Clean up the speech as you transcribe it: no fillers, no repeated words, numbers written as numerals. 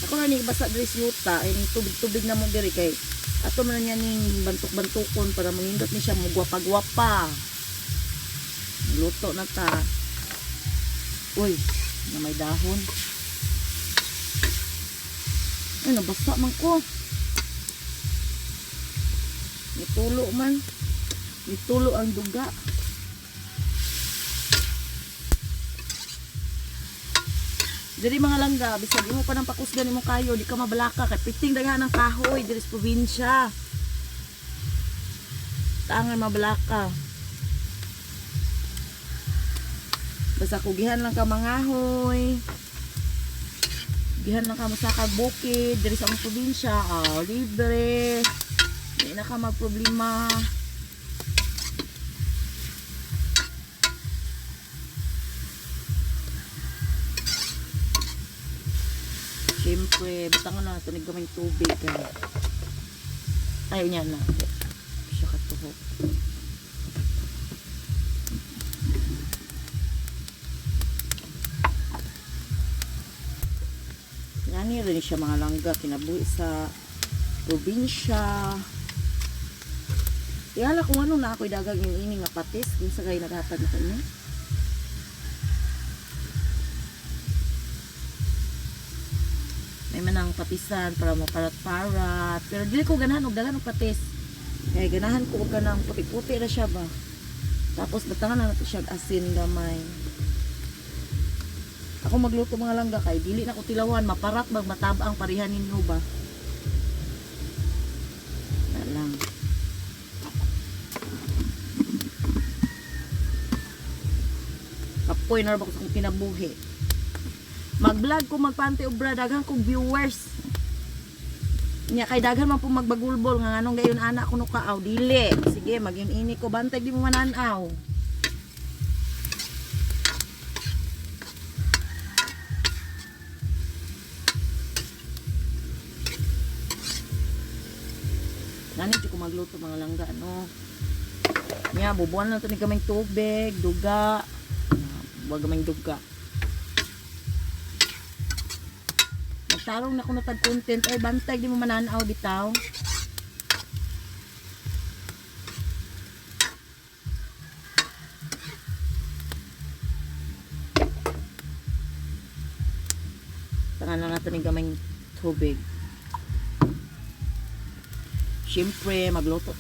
Ako na ni basa diri sa yuta, ay ning tubig-tubig na mo diri kay ato man niya ning bantok-bantukon para manindot ni siya mo gwapa-gwapa. Luto na ta. Uy, na may dahon. Ay, nabasa man ko. Nitulo man. Nitulo ang duga. Diri mga langga, bisag imo pa nang pakusgan imo kayo, di ka mabalaka kay piting daghan ng kahoy diri sa probinsya. Tangan mabalaka. Basta kugihan lang ka mangahoy. Gihan lang ka masakag bukid diri sa among probinsya. Libre. Di na ka magproblema. Siyempre, basta nga na ito naggamay tubig. Ayaw niya na. Siya katuhok. Nani rin siya mga langga. Kinabuhi sa probinsya. Iyala kung ano na ako'y dagang yung ining nga patis. Kung sa kayo naghatag na kanya. May manang patisan para maparat-parat. Pero dili ko ganahan og dalan og patis. Kaya ganahan ko og kanang puti-puti na siya ba. Tapos batangan na nato siya asin gamay. Ako magluto mga langga kay dili na ko tilawan, maparat bag mataba ang parihan ninyo ba. Na lang. Kapoy na ba ko sa kong kinabuhi. Mag-vlog ko magpante obra daghan kong viewers. Nya kay daghan man po magbagulbol nga nganong gayon anak ko no kaaw dili. Sige, maging ini ko bantay di mo mananaw. Nani ko magluto mga langga no. Nya bubuan lang to ni kaming tubig, duga. Wag gamay duga. Tarong na ko natag content ay bantay di mo mananaw bitaw. Tangan lang natin ng gamay tubig. Siyempre magluto